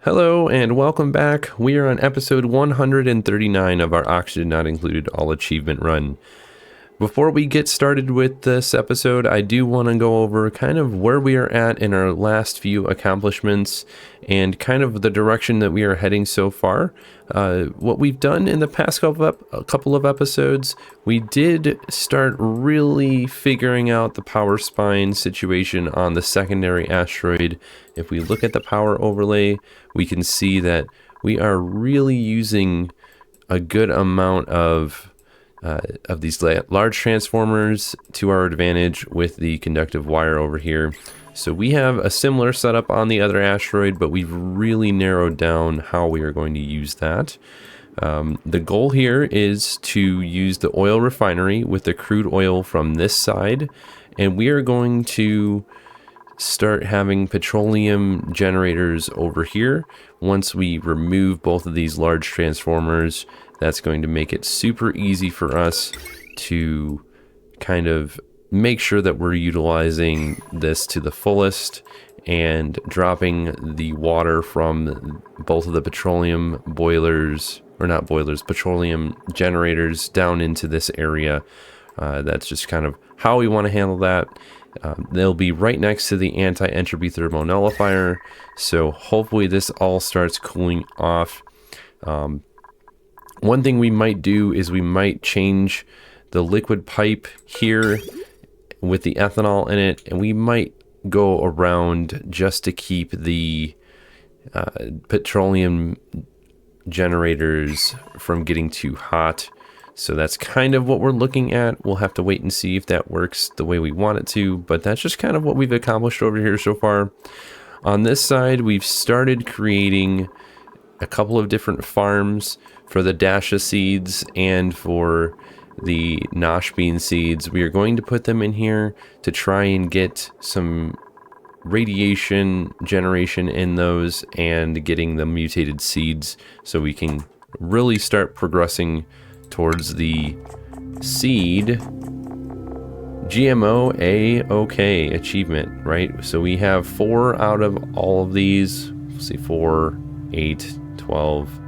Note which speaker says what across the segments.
Speaker 1: Hello and welcome back. We are on episode 139 of our Oxygen Not Included All Achievement Run. Before we get started with this episode, I do want to go over kind of where we are at in our last few accomplishments and kind of the direction that we are heading so far. What we've done in the past couple of episodes, we did start really figuring out the power spine situation on the secondary asteroid. If we look at the power overlay, we can see that we are really using a good amount of these large transformers to our advantage with the conductive wire over here. So we have a similar setup on the other asteroid, but we've really narrowed down how we are going to use that. The goal here is to use the oil refinery with the crude oil from this side, and we are going to start having petroleum generators over here. Once we remove both of these large transformers, that's going to make it super easy for us to kind of make sure that we're utilizing this to the fullest and dropping the water from both of the petroleum boilers, or not boilers, petroleum generators down into this area. That's just kind of how we want to handle that. They'll be right next to the anti-entropy thermonullifier, so hopefully this all starts cooling off. One thing we might do is we might change the liquid pipe here with the ethanol in it, and we might go around just to keep the petroleum generators from getting too hot. So that's kind of what we're looking at. We'll have to wait and see if that works the way we want it to, but that's just kind of what we've accomplished over here so far. On this side, we've started creating a couple of different farms for the Dasha seeds and for the Nosh bean seeds. We are going to put them in here to try and get some radiation generation in those and getting the mutated seeds so we can really start progressing towards the seed GMO A OK achievement, right? So we have 4 out of all of these. Let's see, 4, 8, 12.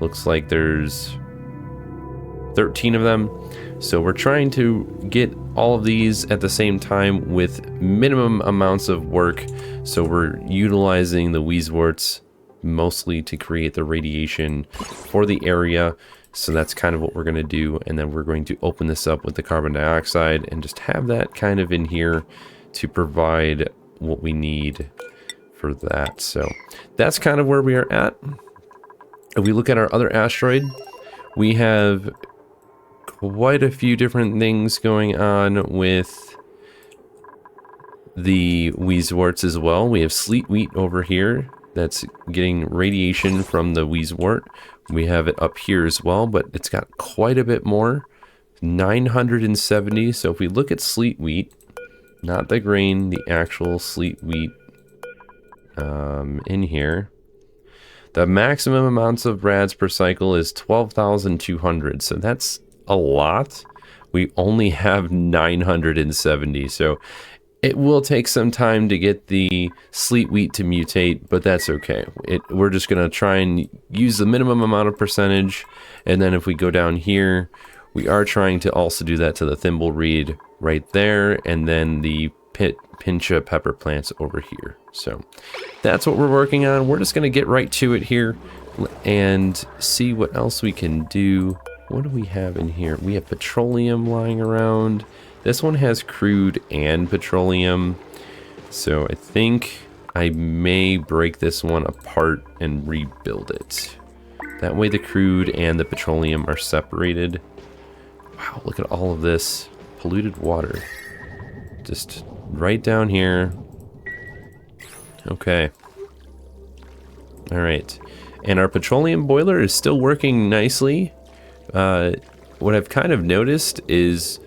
Speaker 1: Looks like there's 13 of them. So we're trying to get all of these at the same time with minimum amounts of work. So we're utilizing the Weezeworts mostly to create the radiation for the area. So that's kind of what we're going to do. And then we're going to open this up with the carbon dioxide and just have that kind of in here to provide what we need for that. So that's kind of where we are at. If we look at our other asteroid, we have quite a few different things going on with the Weezeworts as well. We have sleet wheat over here that's getting radiation from the Weezewort. We have it up here as well, but it's got quite a bit more, 970. So if we look at sleet wheat, not the grain, the actual sleet wheat in here, the maximum amounts of rads per cycle is 12,200. So that's a lot. We only have 970. So it will take some time to get the sleet wheat to mutate, but that's okay. We're just going to try and use the minimum amount of percentage. And then if we go down here, we are trying to also do that to the thimbleweed right there. And then the pincha pepper plants over here. So that's what we're working on. We're just going to get right to it here and see what else we can do. What do we have in here? We have petroleum lying around. This one has crude and petroleum. So I think I may break this one apart and rebuild it. That way the crude and the petroleum are separated. Wow, look at all of this polluted water. Just right down here. Okay. All right. And our petroleum boiler is still working nicely. What I've kind of noticed is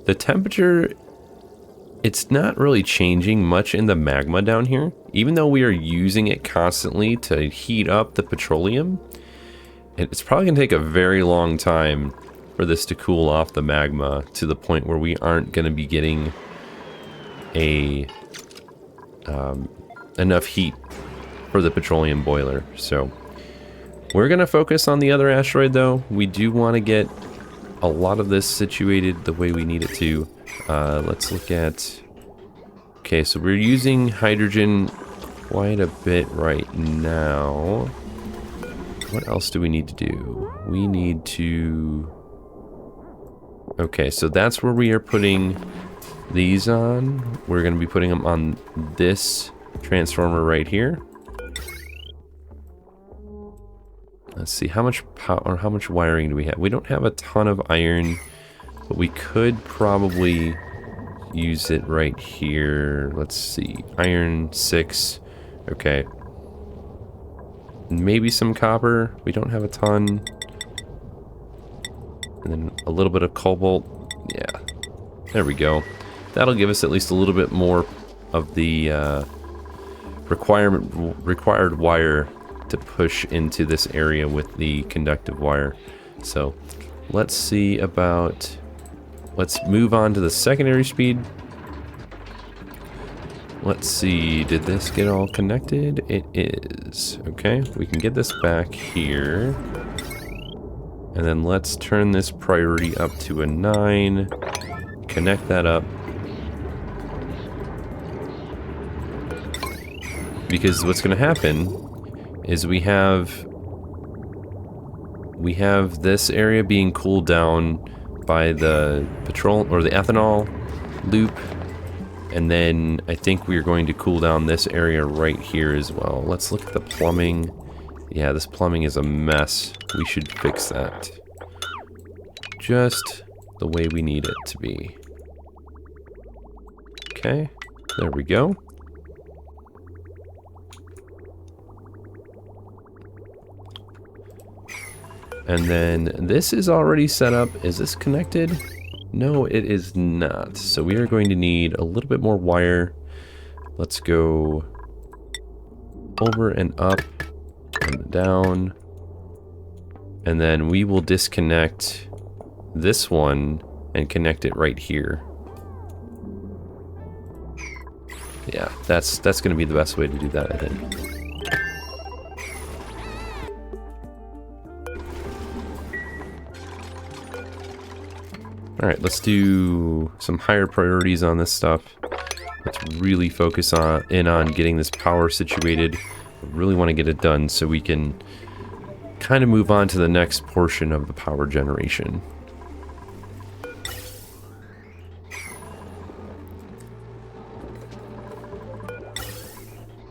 Speaker 1: the temperature, it's not really changing much in the magma down here. Even though we are using it constantly to heat up the petroleum, it's probably going to take a very long time for this to cool off the magma to the point where we aren't going to be getting enough heat for the petroleum boiler. So we're going to focus on the other asteroid, though. We do want to get a lot of this situated the way we need it to. Let's look at... Okay, so we're using hydrogen quite a bit right now. What else do we need to do? We need to... Okay, so that's where we are putting these on. We're going to be putting them on this transformer right here. Let's see, how much power or how much wiring do we have? We don't have a ton of iron, but we could probably use it right here. Let's see, iron 6. Okay. Maybe some copper. We don't have a ton. And then a little bit of cobalt. Yeah. There we go. That'll give us at least a little bit more of the required wire to push into this area with the conductive wire. So let's see about... Let's move on to the secondary speed. Let's see, did this get all connected? It is. Okay, we can get this back here. And then let's turn this priority up to a 9. Connect that up. Because what's going to happen is we have this area being cooled down by the ethanol loop, and then I think we're going to cool down this area right here as well. Let's look at the plumbing. Yeah, this plumbing is a mess. We should fix that just the way we need it to be. Okay, there we go. And then this is already set up. Is this connected? No, it is not. So we are going to need a little bit more wire. Let's go over and up and down. And then we will disconnect this one and connect it right here. Yeah, that's going to be the best way to do that, I think. Alright, let's do some higher priorities on this stuff. Let's really focus in on getting this power situated. I really want to get it done so we can kind of move on to the next portion of the power generation.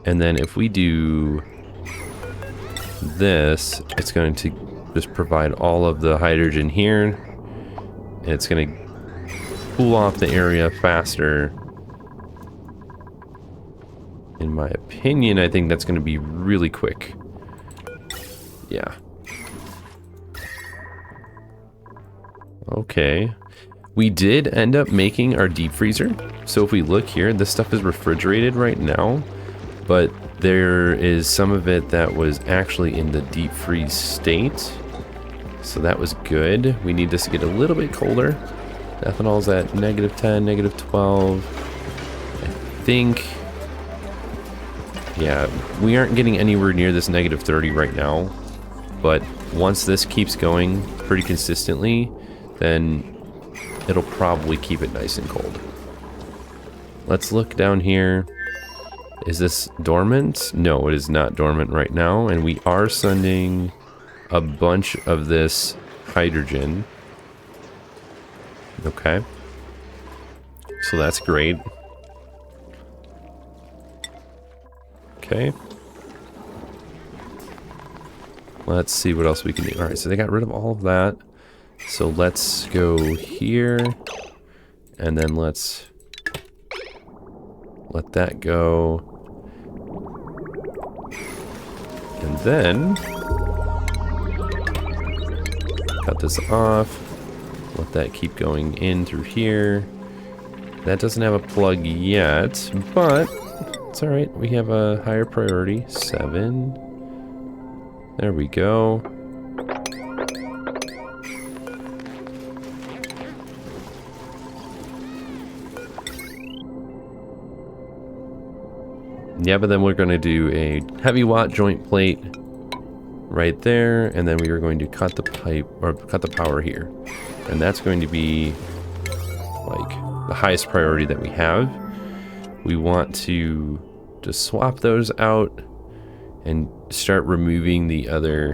Speaker 1: And then if we do this, it's going to just provide all of the hydrogen here. It's going to cool off the area faster. In my opinion, I think that's going to be really quick. Yeah. Okay. We did end up making our deep freezer. So if we look here, this stuff is refrigerated right now. But there is some of it that was actually in the deep freeze state. So that was good. We need this to get a little bit colder. The ethanol's at -10, -12. I think... Yeah, we aren't getting anywhere near this -30 right now. But once this keeps going pretty consistently, then it'll probably keep it nice and cold. Let's look down here. Is this dormant? No, it is not dormant right now. And we are sending a bunch of this hydrogen. Okay. So that's great. Okay. Let's see what else we can do. Alright, so they got rid of all of that. So let's go here. And then let's let that go. And then cut this off. Let that keep going in through here. That doesn't have a plug yet, but it's alright. We have a higher priority. 7. There we go. Yeah, but then we're going to do a heavy watt joint plate right there, and then we are going to cut the pipe, or cut the power here. And that's going to be like the highest priority that we have. We want to just swap those out and start removing the other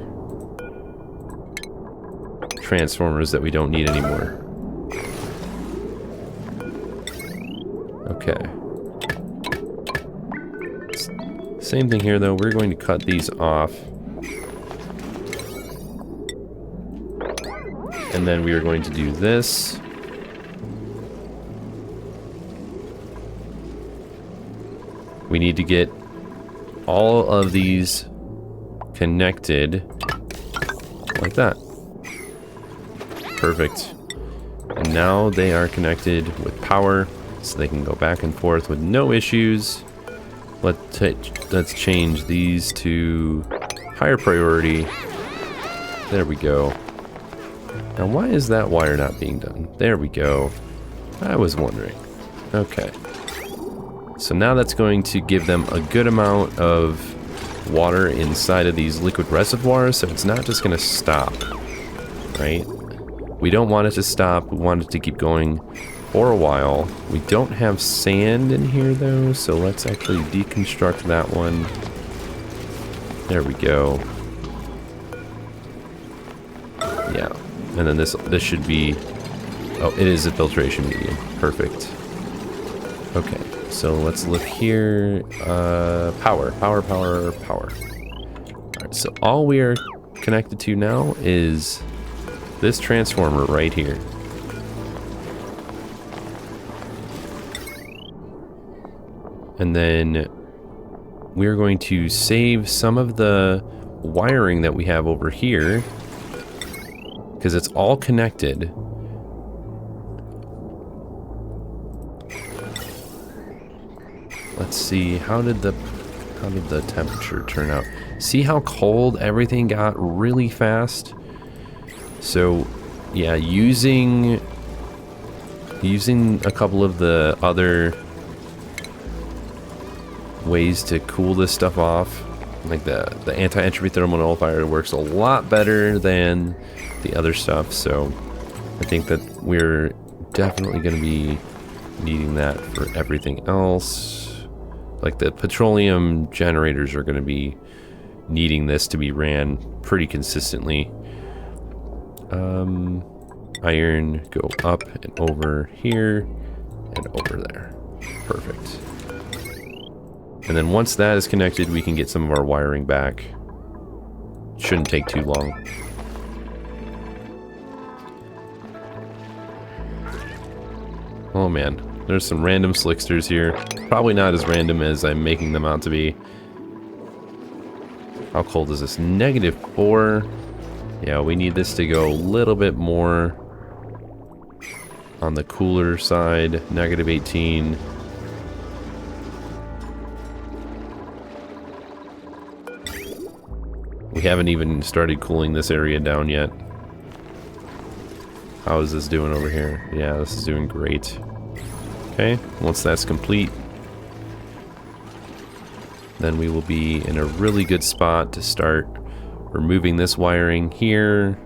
Speaker 1: transformers that we don't need anymore. Okay. Same thing here though, we're going to cut these off. And then we are going to do this. We need to get all of these connected like that. Perfect. And now they are connected with power, so they can go back and forth with no issues. Let's change these to higher priority. There we go. Now why is that wire not being done? There we go. I was wondering. Okay. So now that's going to give them a good amount of water inside of these liquid reservoirs, so it's not just going to stop, right? We don't want it to stop. We want it to keep going for a while. We don't have sand in here though, so let's actually deconstruct that one. There we go. Yeah, and then this should be, oh, it is a filtration medium. Perfect. Okay, so let's look here. Power. Alright, so all we are connected to now is this transformer right here. And then we're going to save some of the wiring that we have over here, because it's all connected. Let's see, how did the temperature turn out? See how cold everything got really fast? So yeah, using a couple of the other ways to cool this stuff off, like the anti-entropy thermal nullifier, works a lot better than the other stuff, so I think that we're definitely going to be needing that for everything else. Like the petroleum generators are going to be needing this to be ran pretty consistently. Iron, go up and over here and over there. Perfect. And then once that is connected, we can get some of our wiring back. Shouldn't take too long. Oh man, there's some random slicksters here. Probably not as random as I'm making them out to be. How cold is this? -4. Yeah, we need this to go a little bit more on the cooler side. -18. We haven't even started cooling this area down yet. How is this doing over here? Yeah, this is doing great. Okay, once that's complete, then we will be in a really good spot to start removing this wiring here.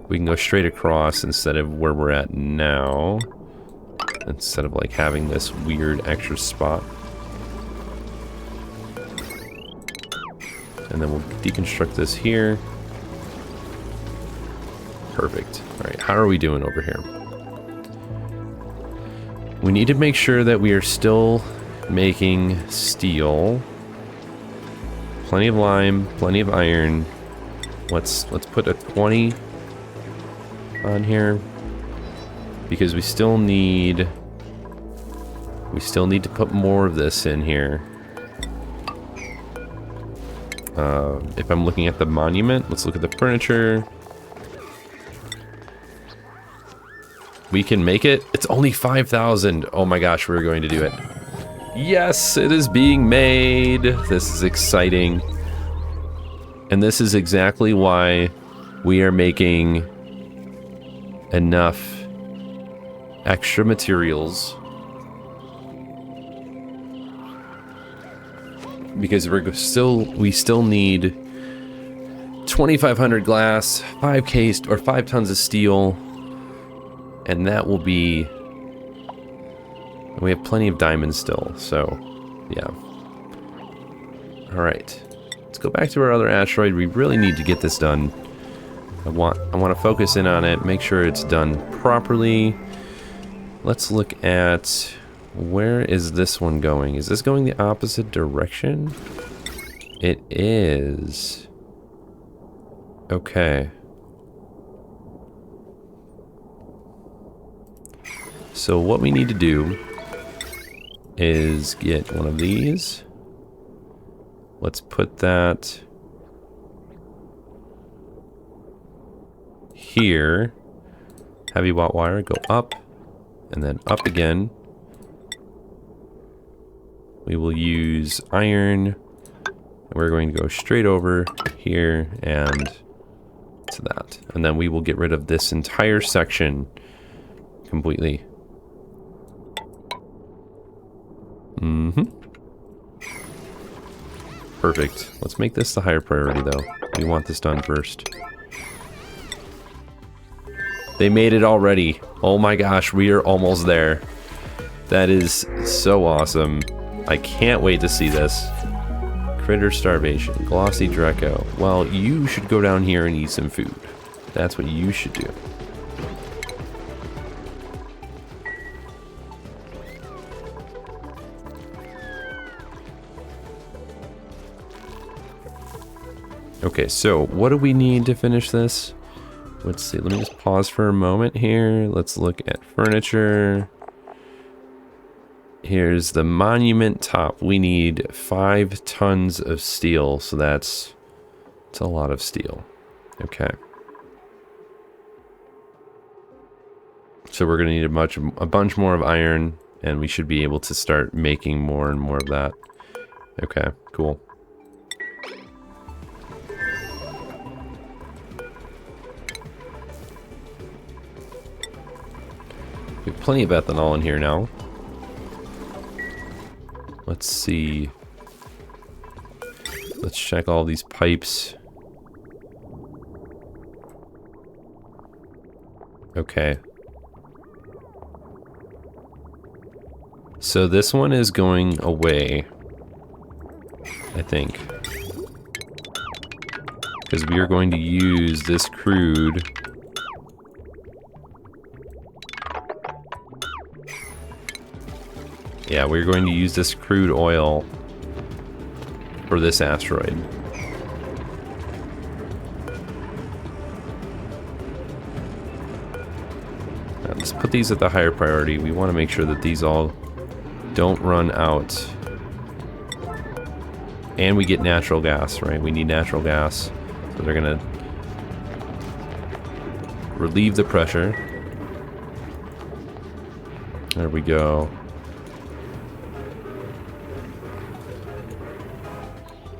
Speaker 1: We can go straight across instead of where we're at now, instead of like having this weird extra spot. And then we'll deconstruct this here. Perfect. Alright, how are we doing over here? We need to make sure that we are still making steel. Plenty of lime, plenty of iron. Let's put a 20 on here, because we still need to put more of this in here. If I'm looking at the monument, let's look at the furniture. We can make it. It's only 5,000. Oh my gosh, we're going to do it. Yes, it is being made. This is exciting. And this is exactly why we are making enough extra materials because we still need 2,500 glass, 5 tons of steel, and that will be. We have plenty of diamonds still, so yeah. All right, let's go back to our other asteroid. We really need to get this done. I want to focus in on it, make sure it's done properly. Let's look at, where is this one going? Is this going the opposite direction? It is. Okay. So what we need to do is get one of these. Let's put that here. Heavy watt wire, go up and then up again. We will use iron, and we're going to go straight over here and to that. And then we will get rid of this entire section completely. Perfect. Let's make this the higher priority though. We want this done first. They made it already. Oh my gosh, we are almost there. That is so awesome. I can't wait to see this. Critter starvation, glossy Draco. Well, you should go down here and eat some food. That's what you should do. Okay, so what do we need to finish this? Let's see, let me just pause for a moment here. Let's look at furniture. Here's the monument top. We need 5 tons of steel, so that's a lot of steel. Okay. So we're gonna need a bunch more of iron, and we should be able to start making more and more of that. Okay, cool. We have plenty of ethanol in here now. Let's see. Let's check all these pipes. Okay. So this one is going away, I think. Because we are going to use this crude. Yeah, we're going to use this crude oil for this asteroid. Now, let's put these at the higher priority. We want to make sure that these all don't run out. And we get natural gas, right? We need natural gas. So they're going to relieve the pressure. There we go.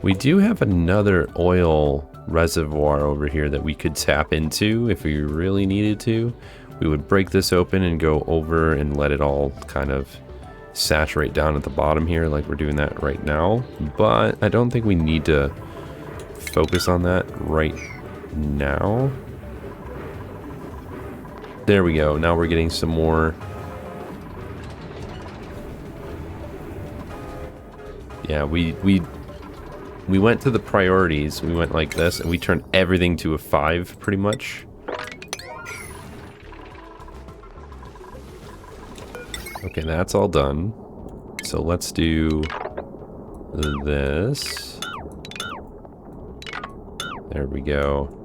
Speaker 1: We do have another oil reservoir over here that we could tap into if we really needed to. We would break this open and go over and let it all kind of saturate down at the bottom here like we're doing that right now. But I don't think we need to focus on that right now. There we go. Now we're getting some more. Yeah, we went to the priorities. We went like this, and we turned everything to a 5, pretty much. Okay, that's all done. So let's do this. There we go.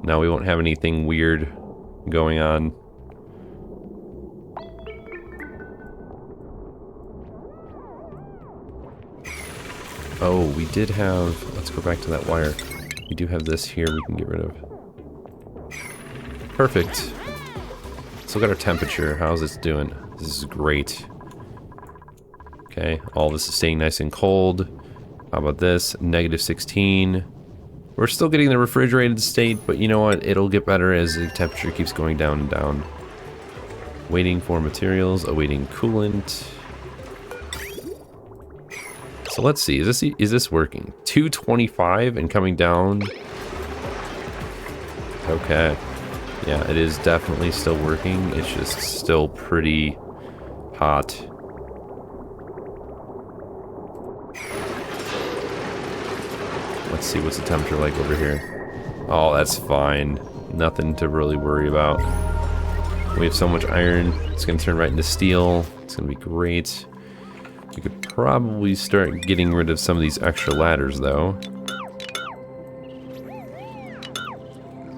Speaker 1: Now we won't have anything weird going on. Oh, we did have, let's go back to that wire. We do have this here we can get rid of. Perfect. Let's look at our temperature. How's this doing? This is great. Okay, all this is staying nice and cold. How about this? -16. We're still getting the refrigerated state, but you know what? It'll get better as the temperature keeps going down and down. Waiting for materials, awaiting coolant. So let's see, is this working? 225 and coming down. Okay. Yeah, it is definitely still working. It's just still pretty hot. Let's see what's the temperature like over here. Oh, that's fine. Nothing to really worry about. We have so much iron. It's going to turn right into steel. It's going to be great. We could probably start getting rid of some of these extra ladders, though.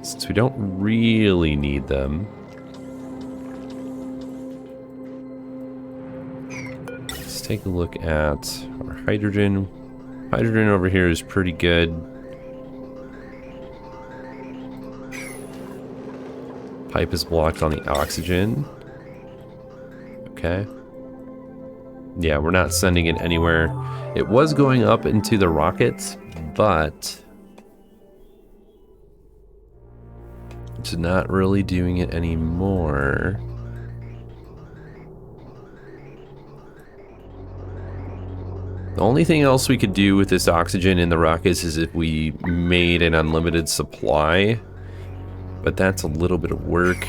Speaker 1: Since we don't really need them. Let's take a look at our hydrogen. Hydrogen over here is pretty good. Pipe is blocked on the oxygen. Okay. Yeah, we're not sending it anywhere. It was going up into the rockets, but it's not really doing it anymore. The only thing else we could do with this oxygen in the rockets is if we made an unlimited supply, but that's a little bit of work,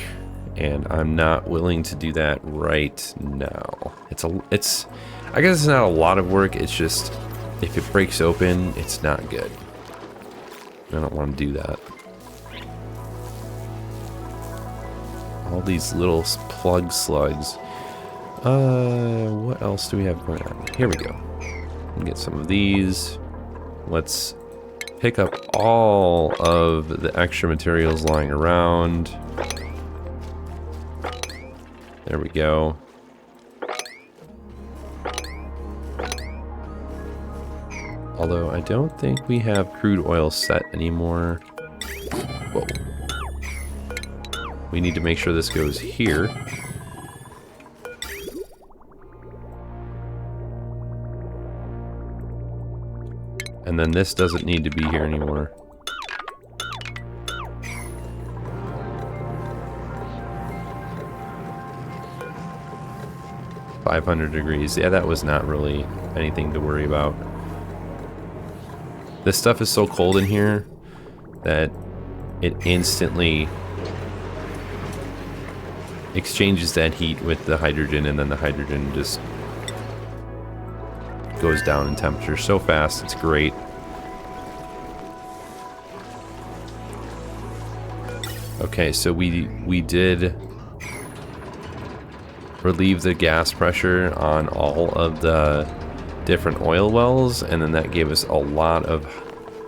Speaker 1: and I'm not willing to do that right now. I guess it's not a lot of work, it's just if it breaks open, it's not good. I don't want to do that. All these little plug slugs. What else do we have going on? Here we go. Get some of these. Let's pick up all of the extra materials lying around. There we go. Although I don't think we have crude oil set anymore. Whoa. We need to make sure this goes here. And then this doesn't need to be here anymore. $500. Yeah, that was not really anything to worry about. This stuff is so cold in here that it instantly exchanges that heat with the hydrogen, and then the hydrogen just goes down in temperature so fast. It's great. Okay, so we did relieve the gas pressure on all of the different oil wells, and then that gave us a lot of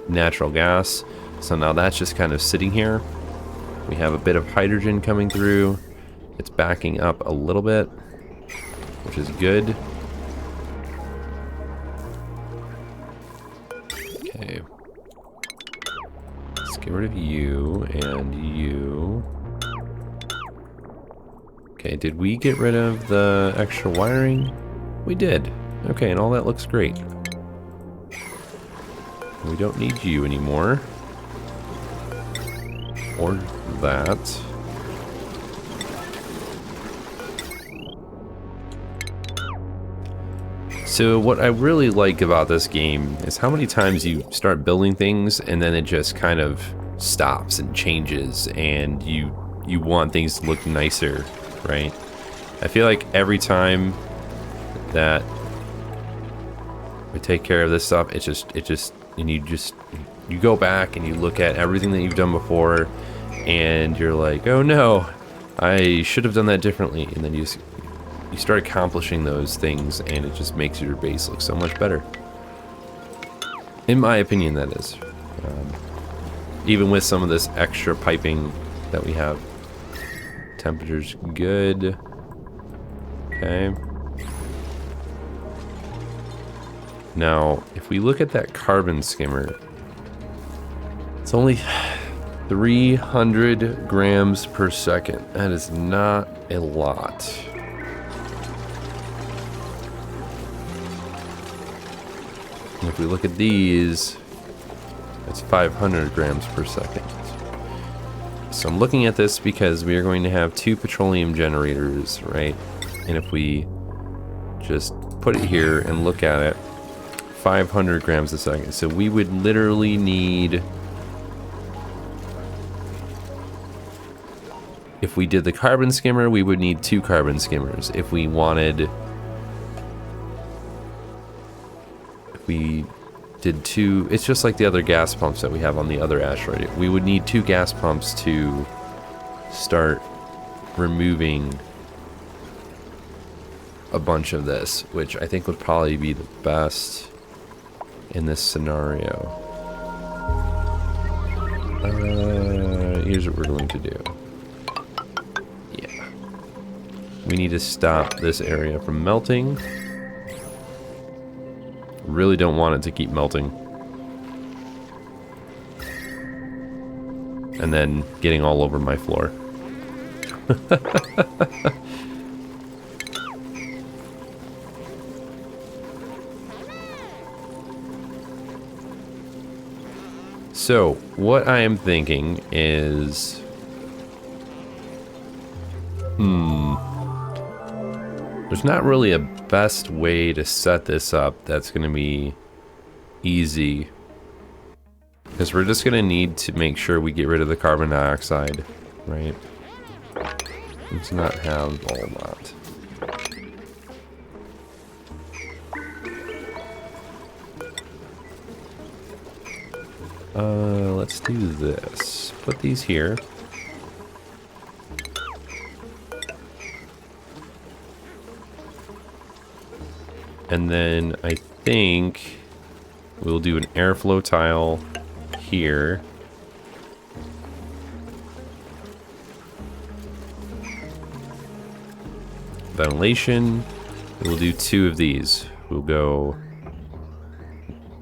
Speaker 1: natural gas. So now that's just kind of sitting here. We have a bit of hydrogen coming through. It's backing up a little bit, which is good. Okay. Let's get rid of you and you. Okay, did we get rid of the extra wiring? We did. Okay, and all that looks great. We don't need you anymore. Or that. So what I really like about this game is how many times you start building things and then it just kind of stops and changes, and you want things to look nicer, right? I feel like every time that we take care of this stuff, you go back and you look at everything that you've done before, and you're like, oh no, I should have done that differently, and then you start accomplishing those things, and it just makes your base look so much better. In my opinion, that is. Even with some of this extra piping that we have. Temperature's good. Okay. Now, if we look at that carbon skimmer, it's only 300 grams per second. That is not a lot. And if we look at these, it's 500 grams per second. So I'm looking at this because we are going to have 2 petroleum generators, right? And if we just put it here and look at it, 500 grams a second. So we would literally need, if we did the carbon skimmer, we would need 2 carbon skimmers. If we did 2, it's just like the other gas pumps that we have on the other asteroid. We would need 2 gas pumps to start removing a bunch of this, which I think would probably be the best in this scenario. Here's what we're going to do. Yeah. We need to stop this area from melting. Really don't want it to keep melting. And then getting all over my floor. So, what I am thinking is... There's not really a best way to set this up that's going to be easy. Because we're just going to need to make sure we get rid of the carbon dioxide, right? Let's not have all that. Let's do this. Put these here. And then I think we'll do an airflow tile here. Ventilation. We'll do 2 of these. We'll go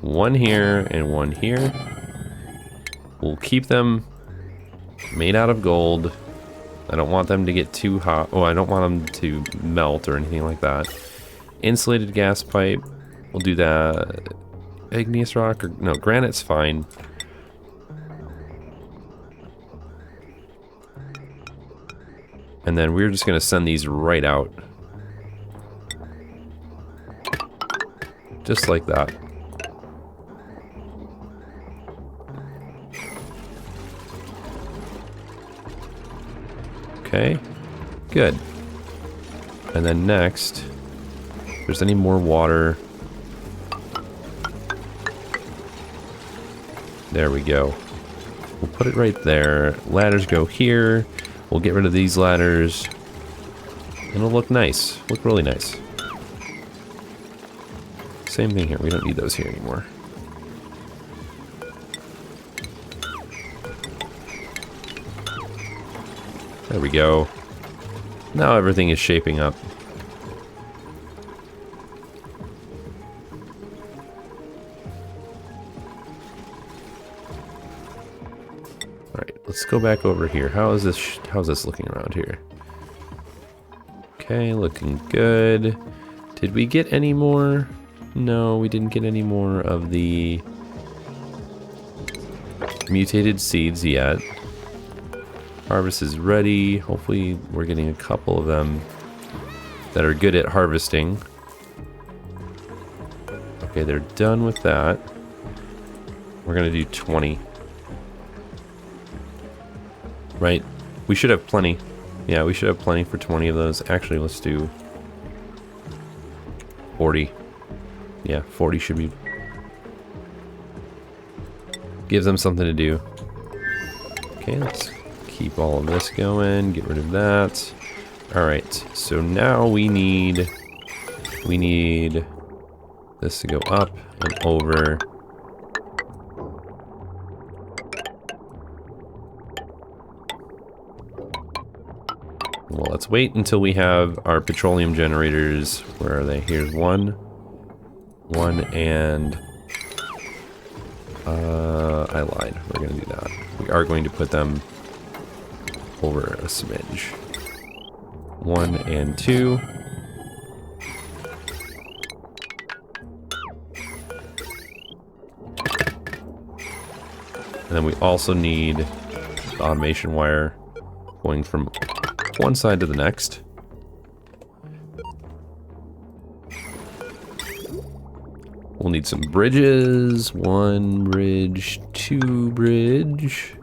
Speaker 1: 1 here and 1 here. We'll keep them made out of gold. I don't want them to get too hot. Oh, I don't want them to melt or anything like that. Insulated gas pipe. We'll do that. Igneous rock, or no, granite's fine. And then we're just gonna send these right out. Just like that. Okay, good. And then next, if there's any more water. There we go. We'll put it right there. Ladders go here. We'll get rid of these ladders. And it'll look nice. Look really nice. Same thing here. We don't need those here anymore. There we go. Now everything is shaping up. Alright, let's go back over here. How's this looking around here? Okay, looking good. Did we get any more? No, we didn't get any more of the mutated seeds yet. Harvest is ready. Hopefully we're getting a couple of them that are good at harvesting. Okay, they're done with that. We're gonna do 20. Right? We should have plenty. Yeah, we should have plenty for 20 of those. Actually, let's do 40. Yeah, 40 should be... Gives them something to do. Okay, let's keep all of this going. Get rid of that. Alright, so now we need this to go up and over. Well, let's wait until we have our petroleum generators. Where are they? Here's one, and I lied. We're gonna do that. We are going to put them over a smidge. 1 and 2. And then we also need the automation wire going from one side to the next. We'll need some bridges. 1 bridge, 2 bridge.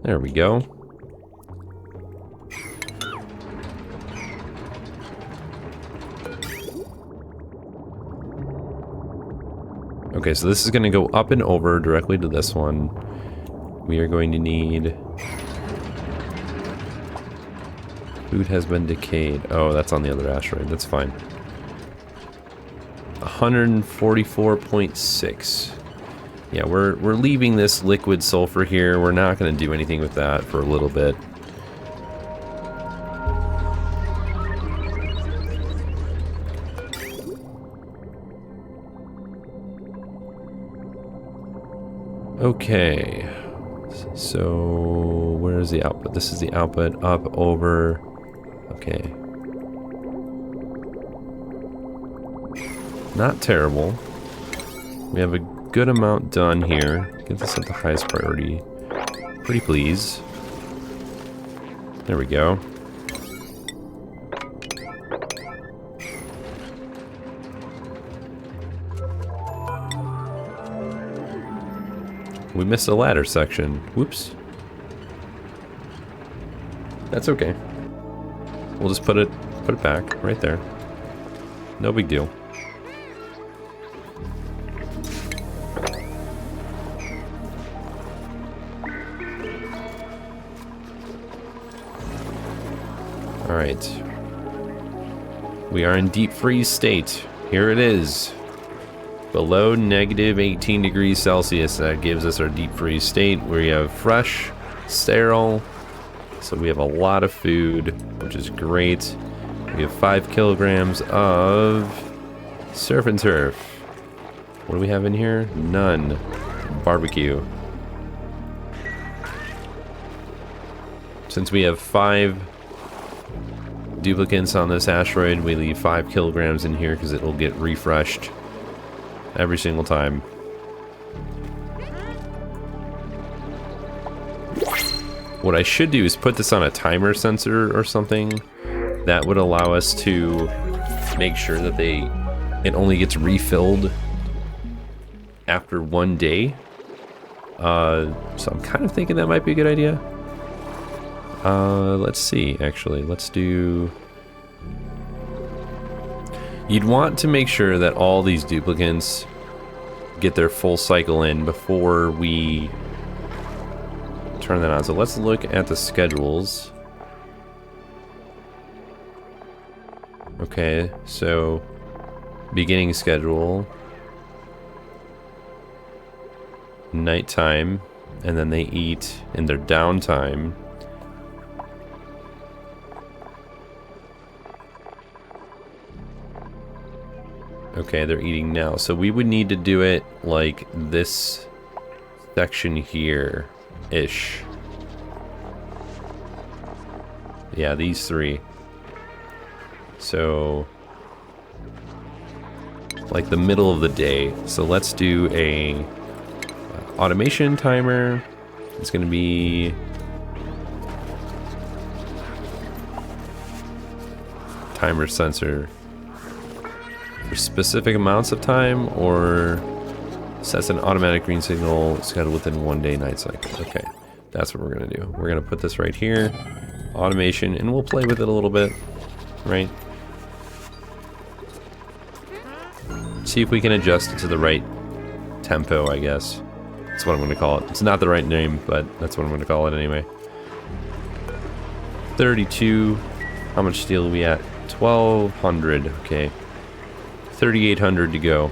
Speaker 1: There we go. Okay, so this is going to go up and over directly to this one. We are going to need... Food has been decayed. Oh, that's on the other asteroid. That's fine. 144.6. Yeah, we're leaving this liquid sulfur here. We're not going to do anything with that for a little bit. Okay. So, where is the output? This is the output. Up, over. Okay. Not terrible. We have a good amount done here. Get this at the highest priority. Pretty please. There we go. We missed the ladder section. Whoops. That's okay. We'll just put it back right there. No big deal. All right. We are in deep freeze state. Here it is. Below negative 18 degrees Celsius. That gives us our deep freeze state. We have fresh, sterile. So we have a lot of food, which is great. We have 5 kilograms of surf and turf. What do we have in here? None. Barbecue. Since we have 5 duplicates on this asteroid, we leave 5 kilograms in here because it will get refreshed every single time. What I should do is put this on a timer sensor or something. That would allow us to make sure that it only gets refilled after 1 day. So I'm kind of thinking that might be a good idea. Let's see, actually. Let's do... You'd want to make sure that all these duplicates get their full cycle in before we turn that on. So let's look at the schedules. Okay, so beginning schedule, nighttime, and then they eat in their downtime. Okay, they're eating now. So we would need to do it like this section here-ish. Yeah, these 3. So, like the middle of the day. So let's do a automation timer. It's going to be timer sensor for specific amounts of time, or sets an automatic green signal scheduled within 1 day night cycle. Okay, that's what we're going to do. We're going to put this right here, automation, and we'll play with it a little bit, right? See if we can adjust it to the right tempo, I guess. That's what I'm going to call it. It's not the right name, but that's what I'm going to call it anyway. 32. How much steel are we at? 1,200. Okay. 3,800 to go.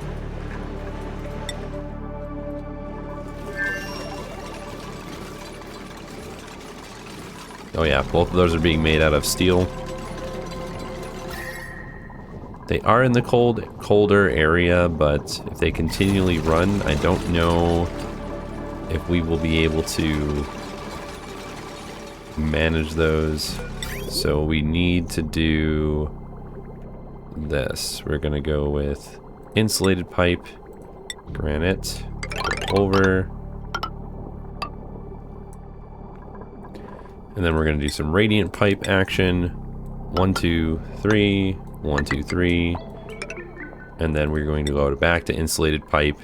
Speaker 1: Oh yeah, both of those are being made out of steel. They are in the colder area, but if they continually run, I don't know if we will be able to manage those. So we need to do this. We're gonna go with insulated pipe Granite. Over. And then we're going to do some radiant pipe action. 1, 2, 3. 1, 2, 3. And then we're going to go back to insulated pipe.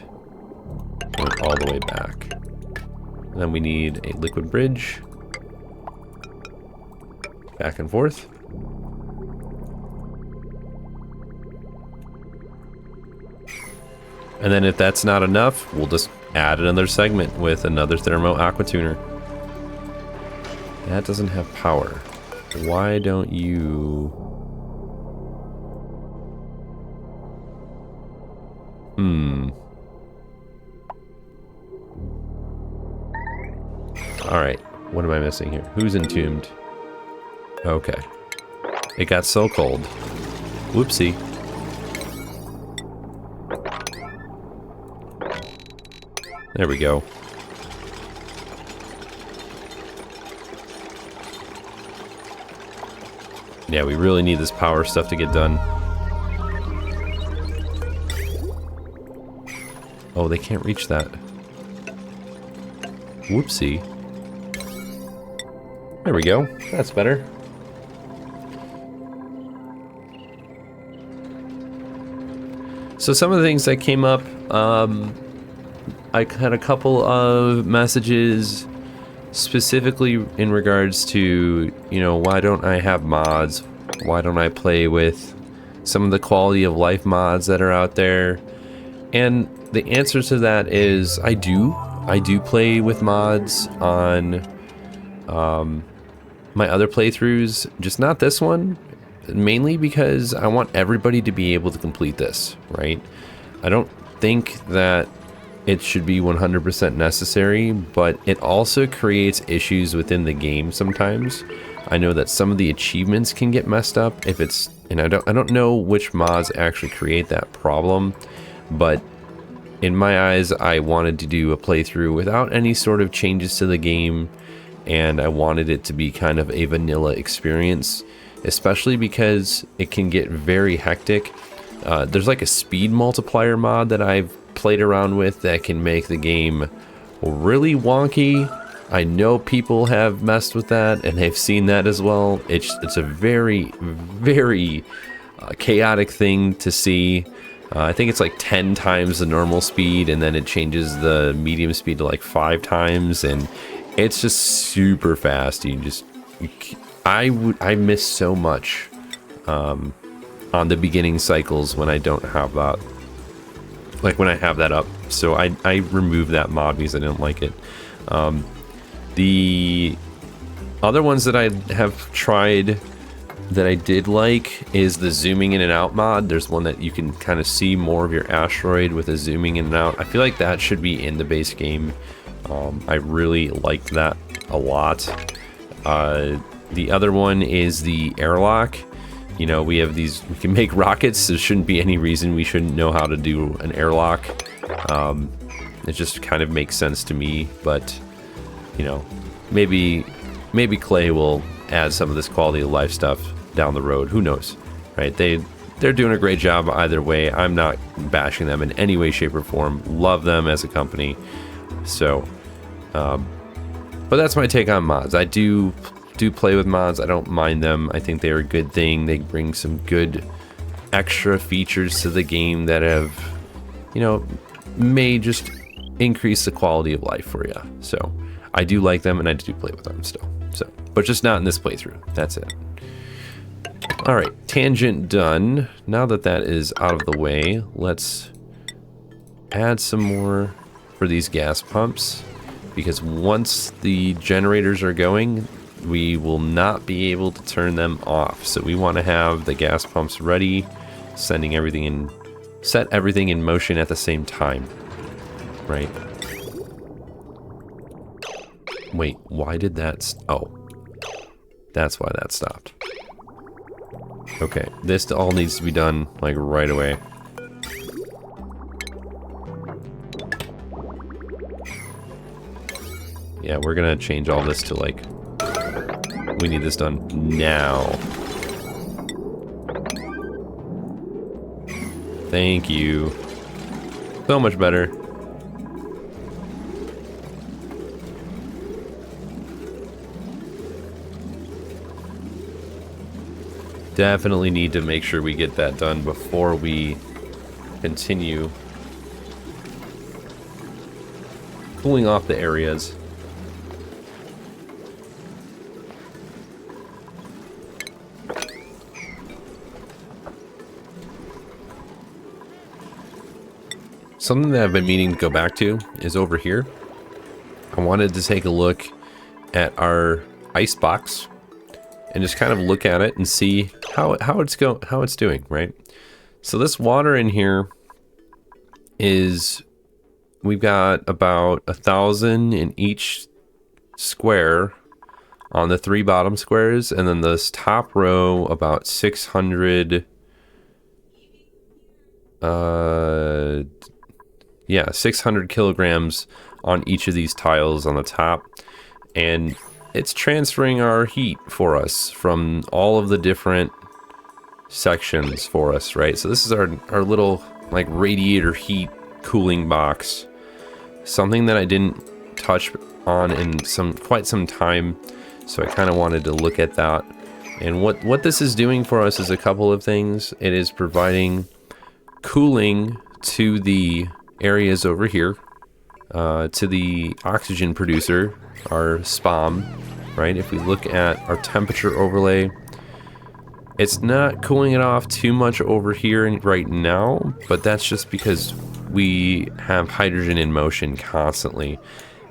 Speaker 1: Going all the way back. And then we need a liquid bridge. Back and forth. And then if that's not enough, we'll just add another segment with another thermo aqua tuner. That doesn't have power. Why don't you... Alright, what am I missing here? Who's entombed? Okay. It got so cold. Whoopsie. There we go. Yeah, we really need this power stuff to get done. Oh, they can't reach that. Whoopsie. There we go. That's better. So some of the things that came up, I had a couple of messages specifically in regards to, you know, why don't I have mods? Why don't I play with some of the quality of life mods that are out there? And the answer to that is I do play with mods on my other playthroughs, just not this one, mainly because I want everybody to be able to complete this, right? I don't think that it should be 100% necessary, but it also creates issues within the game sometimes. I know that some of the achievements can get messed up if it's, and I don't know which mods actually create that problem, but in my eyes, I wanted to do a playthrough without any sort of changes to the game, and I wanted it to be kind of a vanilla experience, especially because it can get very hectic. There's like a speed multiplier mod that I've played around with that can make the game really wonky. I know people have messed with that and they've seen that as well. It's a very, very chaotic thing to see. I think it's like 10 times the normal speed, and then it changes the medium speed to like 5 times, and it's just super fast. I miss so much on the beginning cycles when I don't have that. Like when I have that up, so I removed that mod because I didn't like it. The other ones that I have tried that I did like is the zooming in and out mod. There's one that you can kind of see more of your asteroid with a zooming in and out. I feel like that should be in the base game. I really liked that a lot. The other one is the airlock. You know, we have these, we can make rockets. There shouldn't be any reason we shouldn't know how to do an airlock. It just kind of makes sense to me, but you know, maybe Clay will add some of this quality of life stuff down the road. Who knows, right? They're doing a great job either way. I'm not bashing them in any way, shape, or form. Love them as a company. So, but that's my take on mods. I do play with mods. I don't mind them. I think they're a good thing. They bring some good extra features to the game that have, you know, may just increase the quality of life for you. So I do like them, and I do play with them still. So, but just not in this playthrough. That's it. All right, tangent done. Now that that is out of the way, let's add some more for these gas pumps, because once the generators are going, we will not be able to turn them off. So we want to have the gas pumps ready, sending everything in, set everything in motion at the same time, right? Wait, why did that? Oh, that's why that stopped. Okay, this all needs to be done like right away. Yeah, we're gonna change all this to like, we need this done now. Thank you. So much better. Definitely need to make sure we get that done before we continue cooling off the areas. Something that I've been meaning to go back to is over here. I wanted to take a look at our ice box and just kind of look at it and see how it's doing, right? So this water in here is, we've got about 1,000 in each square on the 3 bottom squares, and then this top row about 600. 600 kilograms on each of these tiles on the top, and it's transferring our heat for us from all of the different sections for us, right? So this is our little like radiator heat cooling box, something that I didn't touch on in quite some time, so I kind of wanted to look at that. And what this is doing for us is a couple of things. It is providing cooling to the areas over here, to the oxygen producer, our SPOM, right? If we look at our temperature overlay, it's not cooling it off too much over here right now, but that's just because we have hydrogen in motion constantly.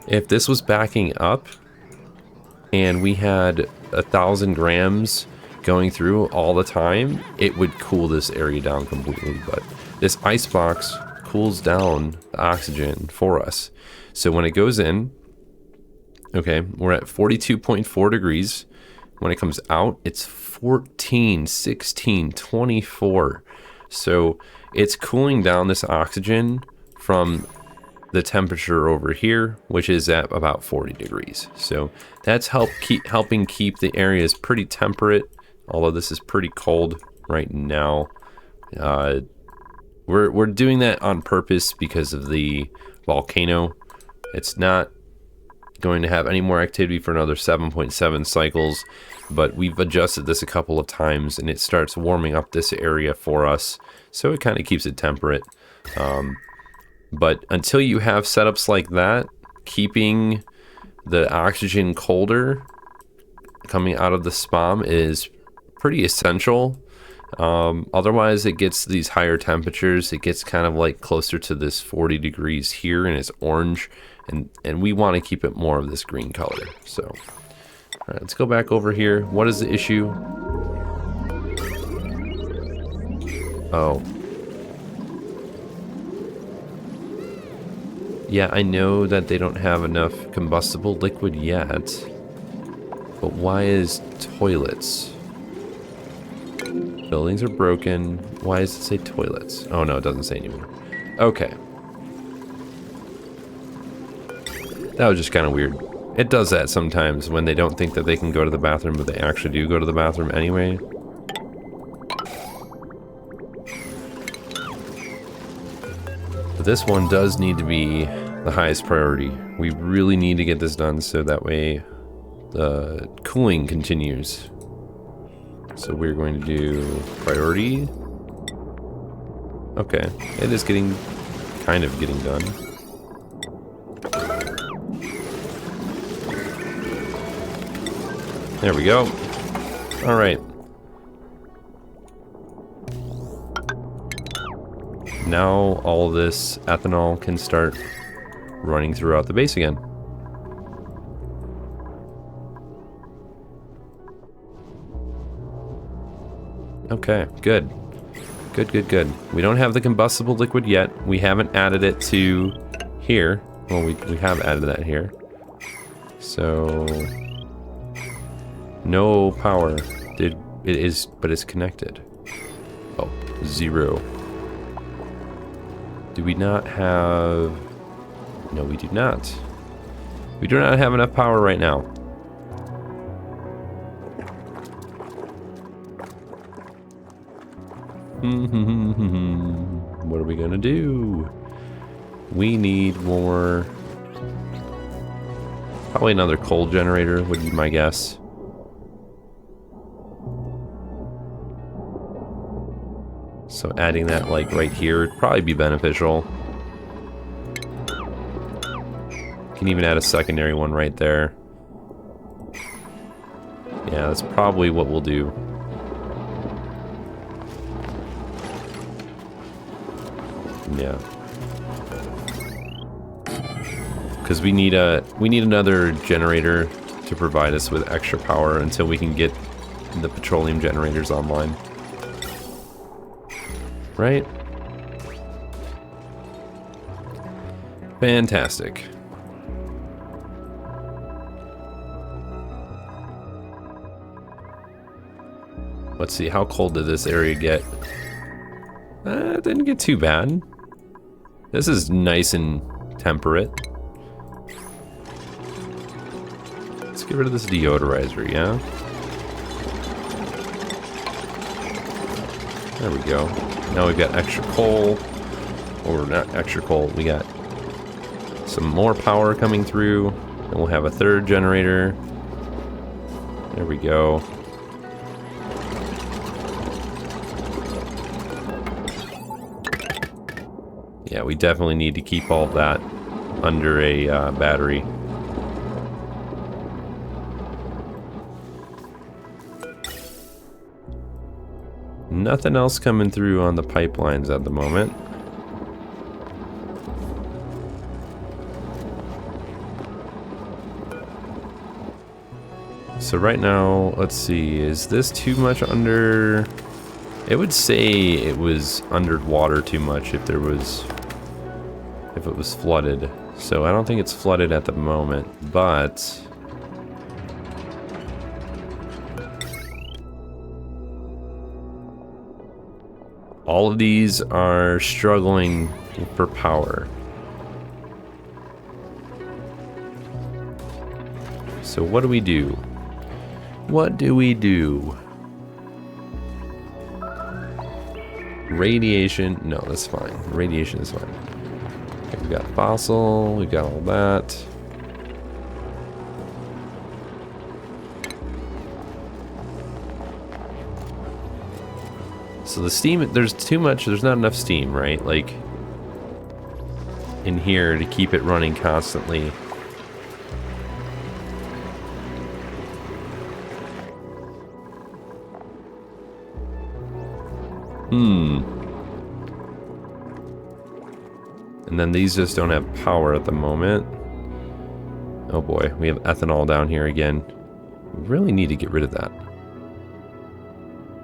Speaker 1: If this was backing up and we had 1,000 grams going through all the time, it would cool this area down completely. But this ice box cools down the oxygen for us. So when it goes in, okay, we're at 42.4 degrees. When it comes out, it's 14, 16, 24. So it's cooling down this oxygen from the temperature over here, which is at about 40 degrees. So that's helping keep the areas pretty temperate, although this is pretty cold right now. We're doing that on purpose because of the volcano. It's not going to have any more activity for another 7.7 cycles, but we've adjusted this a couple of times and it starts warming up this area for us, so it kind of keeps it temperate. But until you have setups like that, keeping the oxygen colder coming out of the SPOM is pretty essential. Otherwise it gets these higher temperatures. It gets kind of like closer to this 40 degrees here, and it's orange, and we want to keep it more of this green color. So all right, let's go back over here. What is the issue? Oh yeah, I know that they don't have enough combustible liquid yet, but why is toilets? Buildings are broken. Why does it say toilets? Oh no, it doesn't say anymore. Okay. That was just kind of weird. It does that sometimes when they don't think that they can go to the bathroom, but they actually do go to the bathroom anyway. But this one does need to be the highest priority. We really need to get this done so that way the cooling continues. So we're going to do priority. Okay, it is kind of getting done. There we go. All right. Now all this ethanol can start running throughout the base again. Okay, good. Good. We don't have the combustible liquid yet. We haven't added it to here. Well, we have added that here. So no power. But it's connected. Oh, 0. Do we not have... No, we do not. We do not have enough power right now. What are we gonna do? We need more. Probably another coal generator would be my guess. So adding that like right here would probably be beneficial. Can even add a secondary one right there. Yeah, that's probably what we'll do. Yeah. Because we need another generator to provide us with extra power until we can get the petroleum generators online. Right? Fantastic. Let's see, how cold did this area get? It didn't get too bad. This is nice and temperate. Let's get rid of this deodorizer, yeah? There we go. Now we've got extra coal. Or not extra coal, we got some more power coming through. And we'll have a third generator. There we go. Yeah, we definitely need to keep all of that under a battery. Nothing else coming through on the pipelines at the moment. So right now, let's see, is this too much under? It would say it was underwater too much if it was flooded. So I don't think it's flooded at the moment, but all of these are struggling for power. So what do we do? What do we do? Radiation, no, that's fine. Radiation is fine. Okay, we got fossil, we got all that. So the steam, there's too much, there's not enough steam, right? Like, in here to keep it running constantly. And then these just don't have power at the moment. Oh boy, we have ethanol down here again. We really need to get rid of that.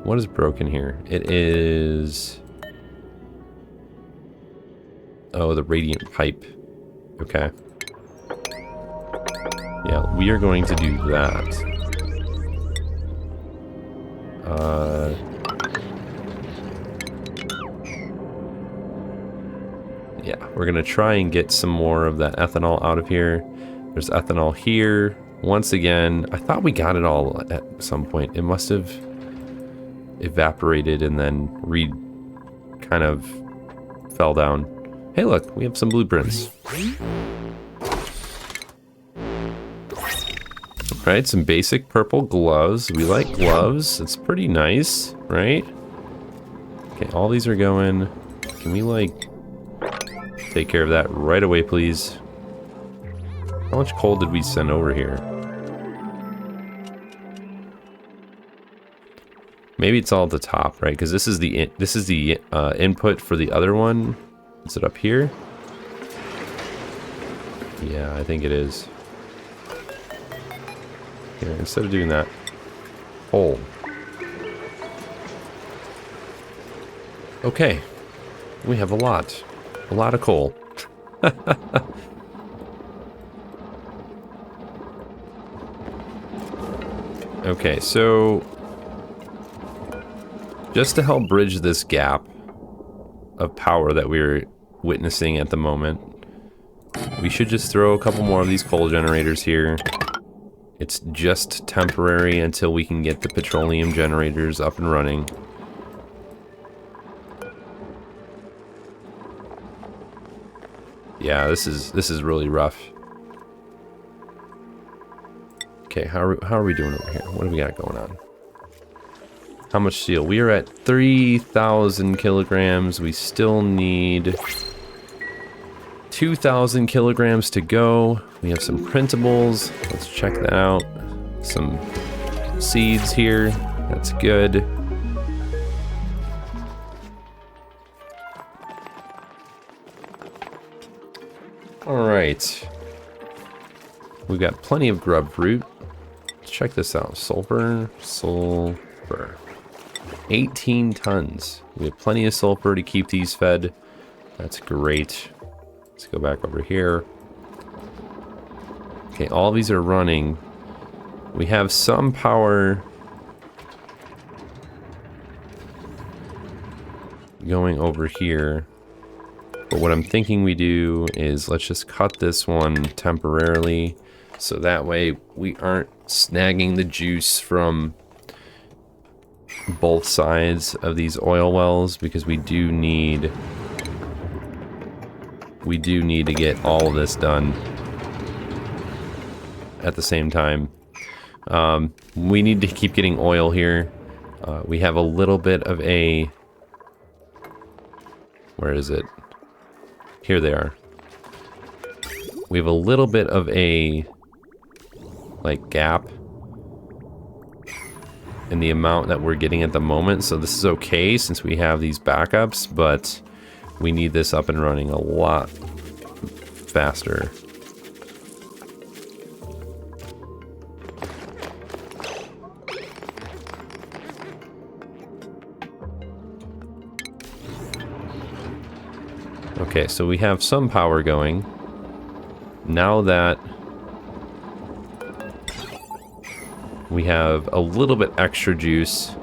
Speaker 1: What is broken here? It is... Oh, the radiant pipe. Okay. Yeah, we are going to do that. Yeah, we're gonna try and get some more of that ethanol out of here. There's ethanol here. Once again, I thought we got it all at some point. It must have evaporated and then kind of fell down. Hey look, we have some blueprints. Alright, some basic purple gloves. We like gloves. It's pretty nice, right? Okay, all these are going. Can we like take care of that right away, please? How much coal did we send over here? Maybe it's all at the top, right? Because this is the input for the other one. Is it up here? Yeah, I think it is. Here, instead of doing that, coal. Okay, we have a lot of coal. Okay, so just to help bridge this gap of power that we're witnessing at the moment, we should just throw a couple more of these coal generators here. It's just temporary until we can get the petroleum generators up and running. Yeah, this is really rough. Okay, how are we doing over here? What do we got going on? How much steel? We are at 3,000 kilograms. We still need 2,000 kilograms to go. We have some printables. Let's check that out. Some seeds here. That's good. All right. We've got plenty of grub fruit. Let's check this out. Sulfur. 18 tons. We have plenty of sulfur to keep these fed. That's great. Let's go back over here. Okay, all these are running. We have some power going over here. But what I'm thinking we do is let's just cut this one temporarily. So that way we aren't snagging the juice from both sides of these oil wells, because we do need to get all of this done at the same time. We need to keep getting oil here. We have a little bit of a... Where is it? Here they are. We have a little bit of a like gap in the amount that we're getting at the moment, so this is okay since we have these backups, but we need this up and running a lot faster. Okay, so we have some power going. Now that we have a little bit extra juice.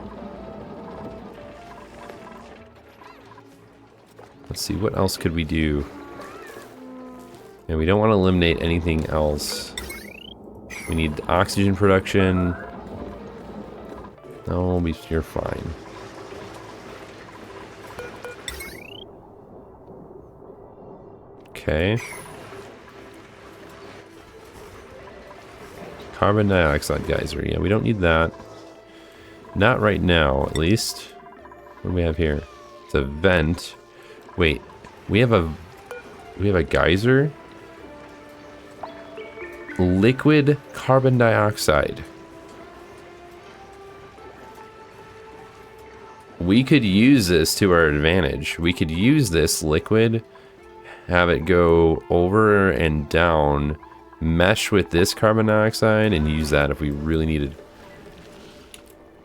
Speaker 1: Let's see, what else could we do? And we don't want to eliminate anything else. We need oxygen production. No, you're fine. Okay. Carbon dioxide geyser. Yeah, we don't need that. Not right now, at least. What do we have here? It's a vent. Wait, we have a geyser? Liquid carbon dioxide. We could use this to our advantage. We could use this liquid, have it go over and down, mesh with this carbon dioxide, and use that if we really needed.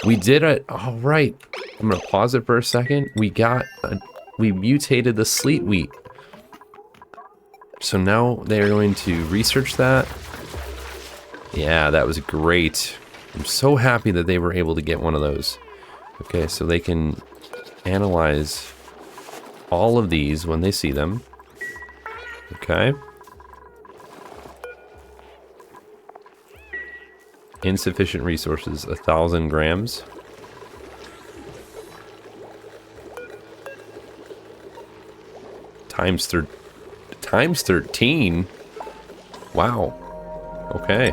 Speaker 1: We did it. All right. I'm gonna pause it for a second. We mutated the sleet wheat. So now they are going to research that. Yeah, that was great. I'm so happy that they were able to get one of those. Okay, so they can analyze all of these when they see them. Okay. Insufficient resources, 1,000 grams. Times 13. Wow. Okay.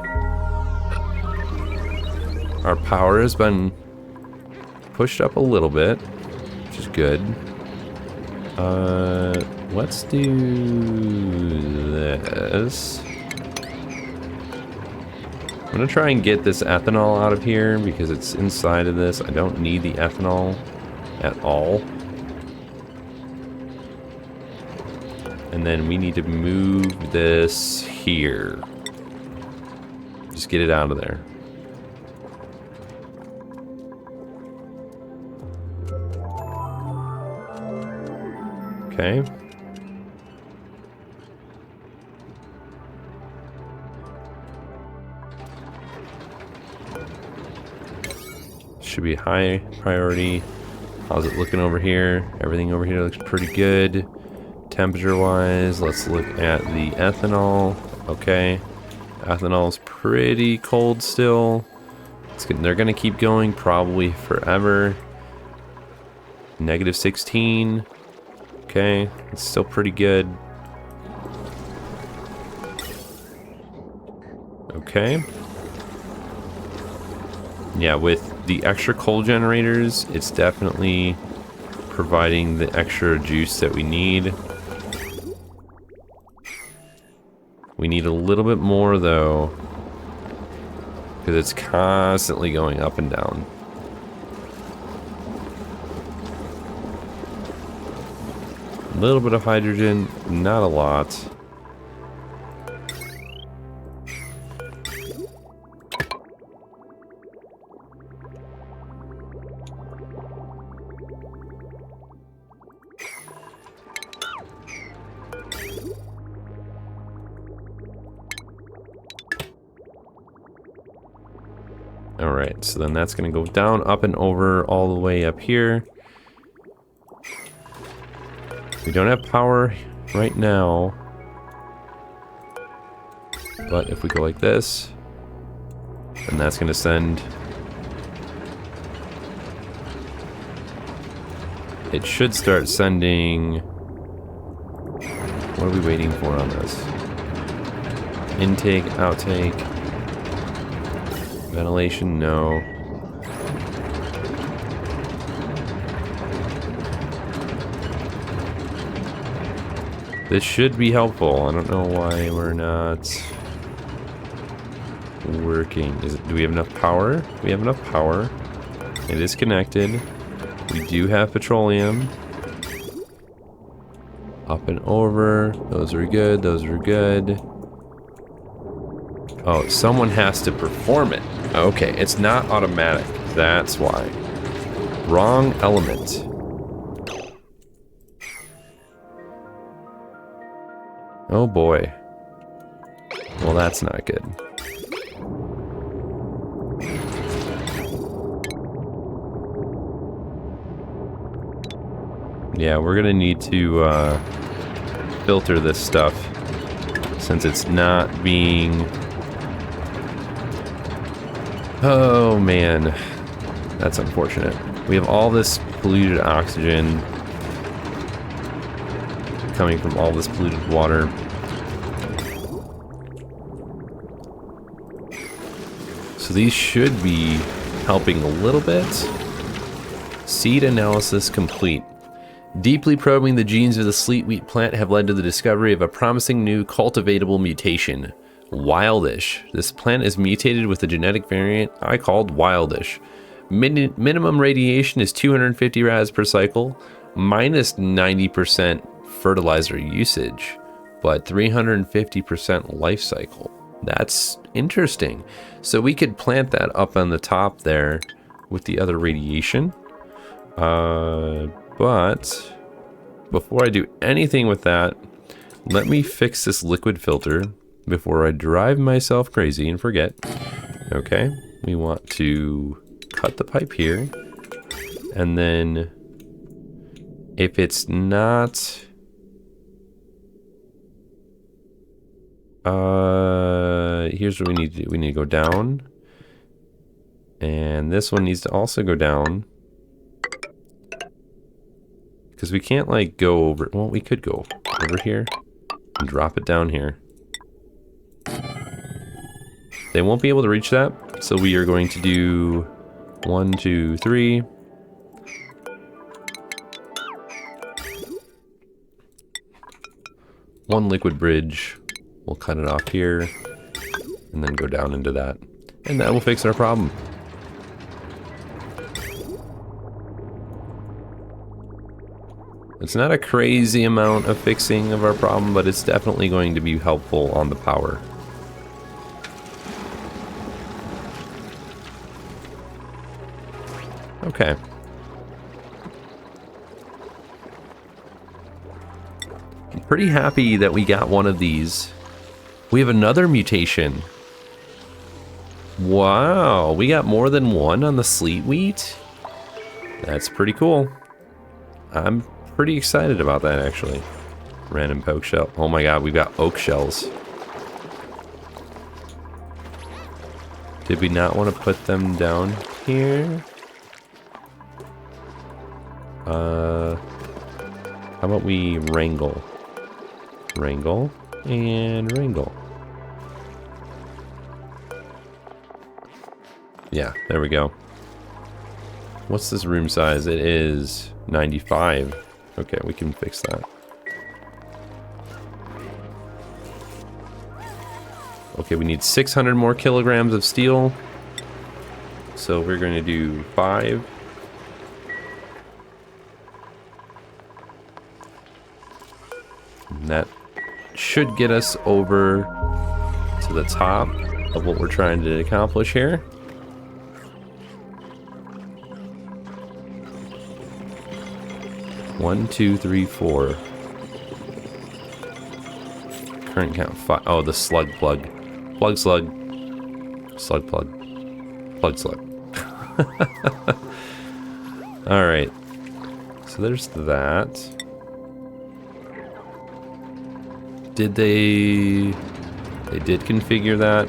Speaker 1: Our power has been pushed up a little bit, which is good. Let's do this. I'm gonna try and get this ethanol out of here because it's inside of this. I don't need the ethanol at all. And then we need to move this here. Just get it out of there. Okay. Should be high priority. How's it looking over here? Everything over here looks pretty good. Temperature wise, let's look at the ethanol. Okay. Ethanol's pretty cold still. They're gonna keep going probably forever. -16. Okay, it's still pretty good. Okay. Yeah, with the extra coal generators, it's definitely providing the extra juice that we need. We need a little bit more though, because it's constantly going up and down. A little bit of hydrogen, not a lot. Alright, so then that's going to go down, up and over, all the way up here. We don't have power right now. But if we go like this, then that's going to send... It should start sending... What are we waiting for on this? Intake, outtake... Ventilation, no. This should be helpful. I don't know why we're not working. Do we have enough power? We have enough power. It is connected. We do have petroleum. Up and over. Those are good. Those are good. Oh, someone has to perform it. Okay, it's not automatic. That's why. Wrong element. Oh boy. Well, that's not good. Yeah, we're gonna need to filter this stuff since it's not being... Oh man, that's unfortunate. We have all this polluted oxygen coming from all this polluted water. So these should be helping a little bit. Seed analysis complete. Deeply probing the genes of the sleet wheat plant have led to the discovery of a promising new cultivatable mutation. Wildish. This plant is mutated with a genetic variant I called Wildish. Minimum radiation is 250 rads per cycle, minus 90% fertilizer usage, but 350% life cycle. That's interesting. So we could plant that up on the top there with the other radiation. But before I do anything with that, let me fix this liquid filter before I drive myself crazy and forget. Okay, we want to cut the pipe here, and then if it's not here's what we need to do. We need to go down, and this one needs to also go down, because we can't like go over, well, we could go over here and drop it down here. They won't be able to reach that, so we are going to do 1, 2, 3. One liquid bridge. We'll cut it off here, and then go down into that. And that will fix our problem. It's not a crazy amount of fixing of our problem, but it's definitely going to be helpful on the power. Okay. I'm pretty happy that we got one of these. We have another mutation. Wow, we got more than one on the sleet wheat? That's pretty cool. I'm pretty excited about that, actually. Random poke shell. Oh my god, we've got oak shells. Did we not want to put them down here? How about we wrangle? Wrangle and wrangle. Yeah, there we go. What's this room size? It is 95. Okay, we can fix that. Okay, we need 600 more kilograms of steel. So we're going to do 5. And that should get us over to the top of what we're trying to accomplish here. One, two, three, four. Current count 5. Oh, the slug plug. Plug slug. Slug plug. Plug slug. Alright. So there's that. Did they did configure that.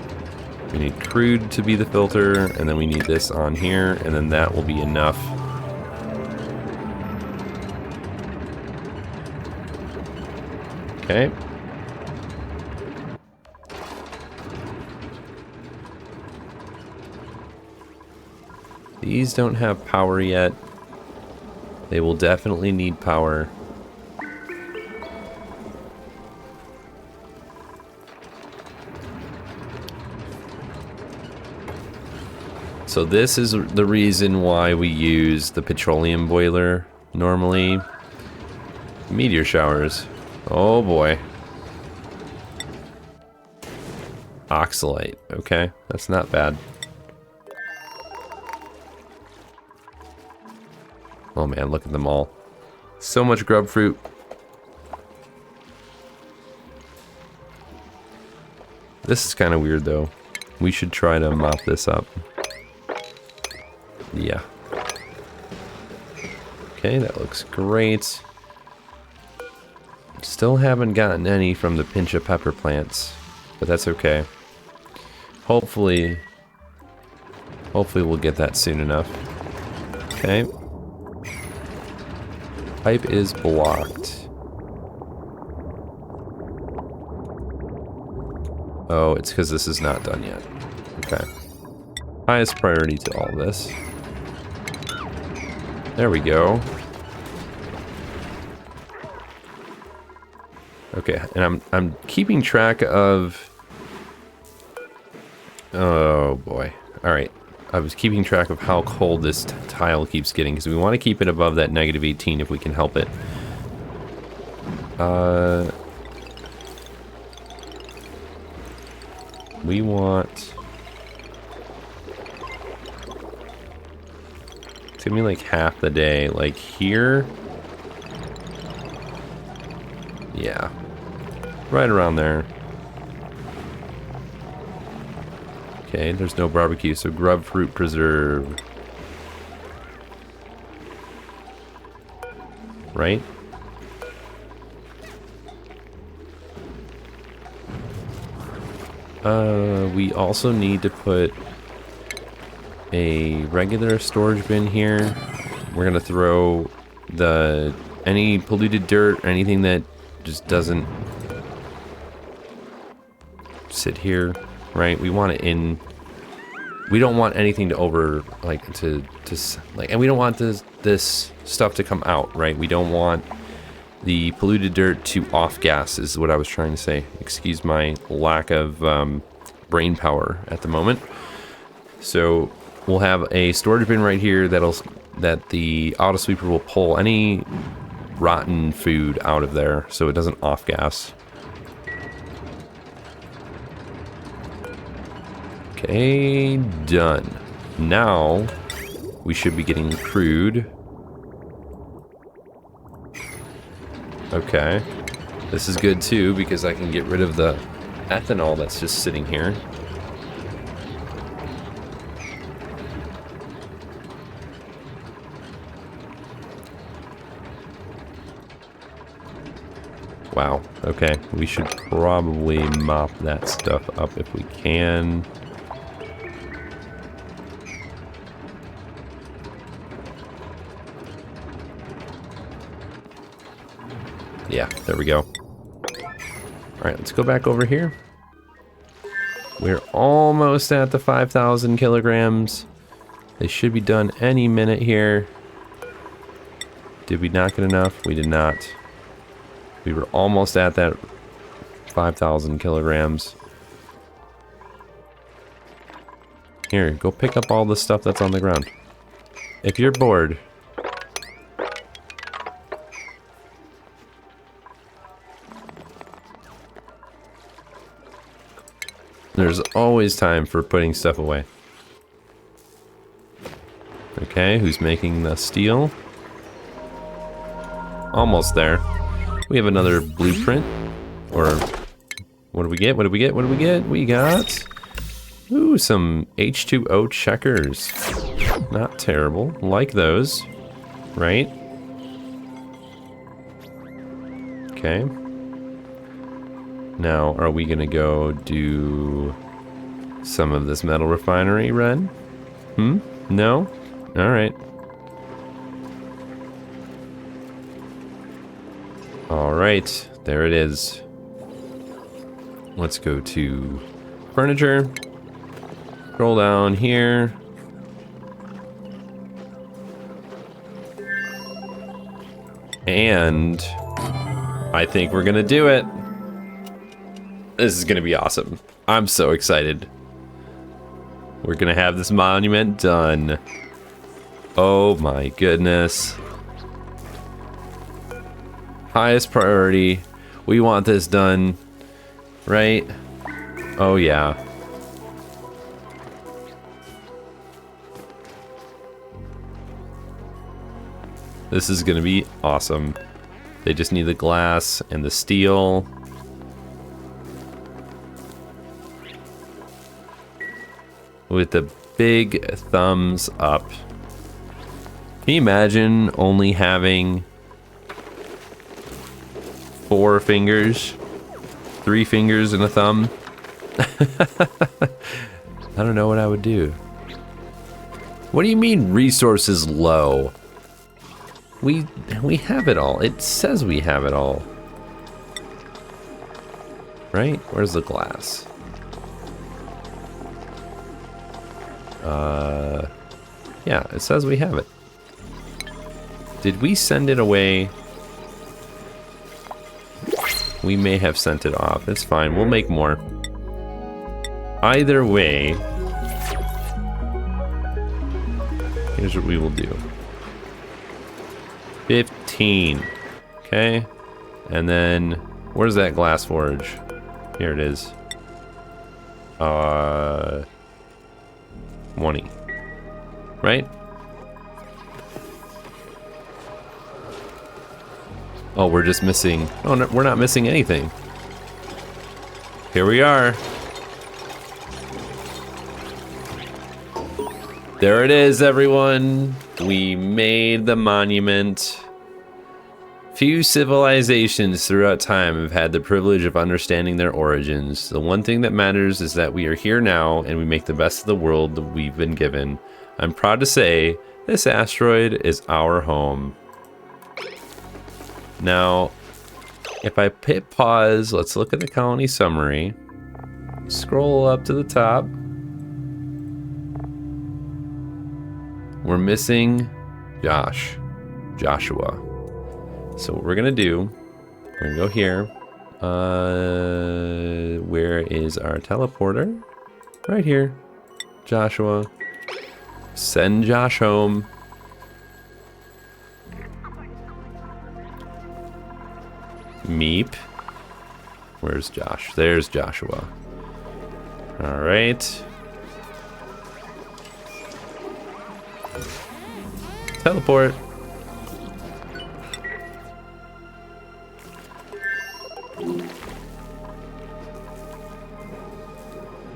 Speaker 1: We need crude to be the filter, and then we need this on here, and then that will be enough. Okay. These don't have power yet. They will definitely need power. So this is the reason why we use the petroleum boiler normally. Meteor showers. Oh boy. Oxalate. Okay, that's not bad. Oh man, look at them all. So much grub fruit. This is kind of weird though. We should try to mop this up. Yeah. Okay, that looks great. Still haven't gotten any from the pinch of pepper plants, but that's okay. Hopefully we'll get that soon enough. Okay. Pipe is blocked. Oh, it's because this is not done yet. Okay. Highest priority to all this. There we go. Okay, and I'm keeping track of... Oh boy. Alright. I was keeping track of how cold this tile keeps getting, because we want to keep it above that -18 if we can help it. We want... It's gonna be like half the day. Like here... Yeah. Right around there. Okay, there's no barbecue, so grub fruit preserve. Right? We also need to put a regular storage bin here. We're gonna throw any polluted dirt or anything that just doesn't sit here, right? We want it in. We don't want anything to and we don't want this stuff to come out, right? We don't want the polluted dirt to off gas, is what I was trying to say. Excuse my lack of brain power at the moment. So we'll have a storage bin right here that the auto sweeper will pull any rotten food out of there so it doesn't off gas. Okay, done. Now we should be getting crude. Okay, this is good too because I can get rid of the ethanol that's just sitting here. Wow, okay, we should probably mop that stuff up if we can. Yeah, there we go. Alright, let's go back over here. We're almost at the 5,000 kilograms. They should be done any minute here. Did we not get enough? We did not. We were almost at that 5,000 kilograms. Here, go pick up all the stuff that's on the ground. If you're bored. There's always time for putting stuff away. Okay, who's making the steel? Almost there. We have another blueprint. Or, what do we get? What do we get? What do we get? We got... Ooh, some H2O checkers. Not terrible. Like those. Right? Okay. Now, are we gonna go do some of this metal refinery run? No? Alright. Alright, there it is. Let's go to furniture. Scroll down here. And I think we're gonna do it. This is gonna be awesome. I'm so excited. We're gonna have this monument done. Oh my goodness. Highest priority. We want this done. Right? Oh yeah. This is gonna be awesome. They just need the glass and the steel. With the big thumbs up. Can you imagine only having 4 fingers, 3 fingers and a thumb? I don't know what I would do. What do you mean resources low? We have it all. It says we have it all. Right? Where's the glass? Yeah, it says we have it. Did we send it away? We may have sent it off. It's fine. We'll make more. Either way, here's what we will do. 15. Okay. And then, where's that glass forge? Here it is. 20. Right? Oh, we're just missing... Oh, no, we're not missing anything. Here we are. There it is, everyone. We made the monument. Few civilizations throughout time have had the privilege of understanding their origins. The one thing that matters is that we are here now and we make the best of the world that we've been given. I'm proud to say this asteroid is our home. Now, if I hit pause, let's look at the colony summary. Scroll up to the top. We're missing Joshua. So what we're gonna do, we're gonna go here. Where is our teleporter? Right here. Joshua. Send Josh home. Meep. Where's Josh? There's Joshua. All right. Teleport.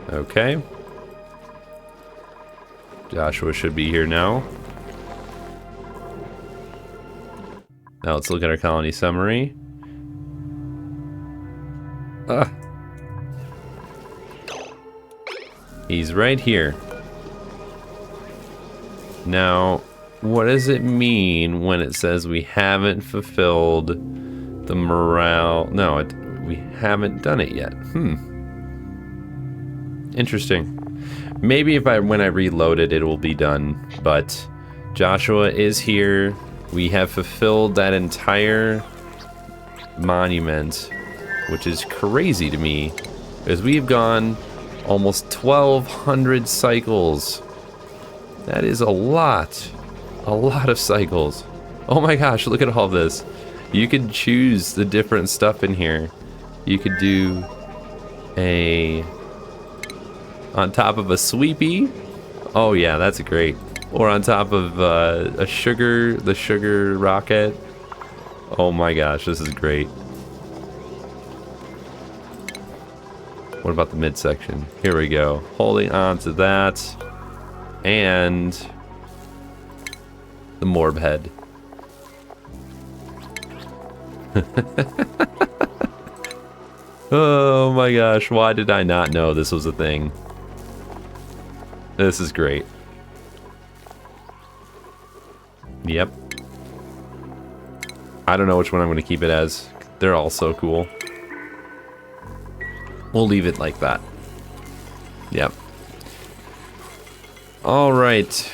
Speaker 1: Okay. Joshua should be here now. Now let's look at our colony summary. He's right here. Now, what does it mean when it says we haven't fulfilled the morale? No, we haven't done it yet. Interesting. Maybe when I reload it, it will be done. But Joshua is here. We have fulfilled that entire monument, which is crazy to me, because we've gone almost 1,200 cycles. That is a lot of cycles. Oh my gosh, look at all this. You can choose the different stuff in here. You could do on top of a sweepy. Oh yeah, that's great. Or on top of the sugar rocket. Oh my gosh, this is great. What about the midsection? Here we go. Holding on to that. And the morb head. Oh my gosh, why did I not know this was a thing? This is great. Yep. I don't know which one I'm going to keep it as. They're all so cool. We'll leave it like that. Yep. Alright.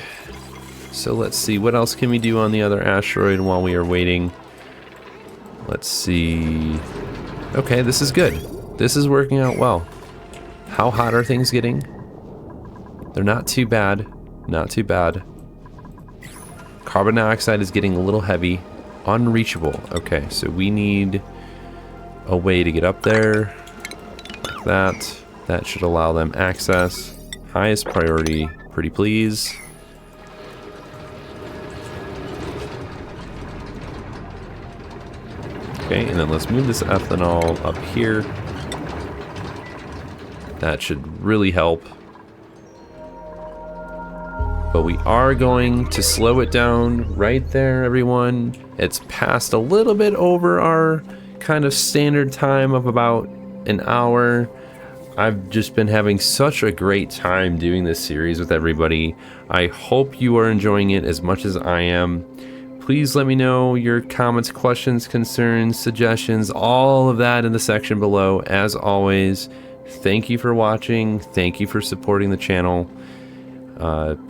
Speaker 1: So let's see. What else can we do on the other asteroid while we are waiting? Let's see. Okay, this is good. This is working out well. How hot are things getting? They're not too bad. Not too bad. Carbon dioxide is getting a little heavy. Unreachable. Okay, so we need a way to get up there. Like that. That should allow them access. Highest priority, pretty please. Okay, and then let's move this ethanol up here. That should really help. But we are going to slow it down right there, everyone. It's passed a little bit over our kind of standard time of about an hour. I've just been having such a great time doing this series with everybody. I hope you are enjoying it as much as I am. Please let me know your comments, questions, concerns, suggestions, all of that in the section below. As always, thank you for watching. Thank you for supporting the channel.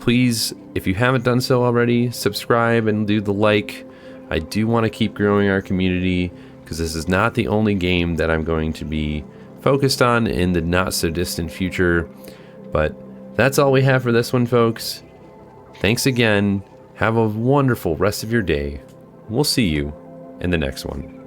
Speaker 1: Please, if you haven't done so already, subscribe and do the like. I do want to keep growing our community because this is not the only game that I'm going to be focused on in the not so distant future. But that's all we have for this one, folks. Thanks again. Have a wonderful rest of your day. We'll see you in the next one.